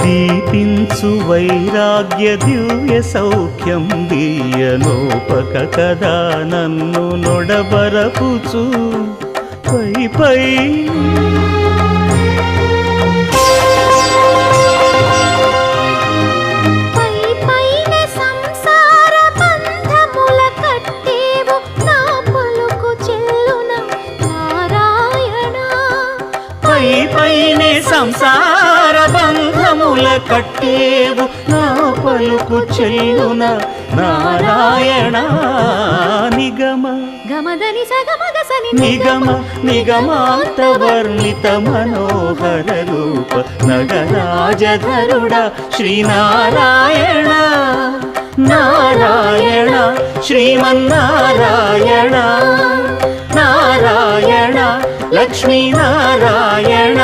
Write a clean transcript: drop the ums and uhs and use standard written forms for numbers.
దీపించు వైరాగ్య దివ్య సౌఖ్యం దీయనోపక కదా నన్ను నొడబరపుచు పై పై పైనే సంసార బంధముల కట్టేవు నా పలుకు చెల్లున నారాయణ నిగమ గమదని సగమగసని నిగమ నిగమాంత వర్ణిత మనోహర రూప నగరాజధరుడ శ్రీనారాయణ నారాయణ శ్రీమన్నారాయణ నారాయణ లక్ష్మీనారాయణ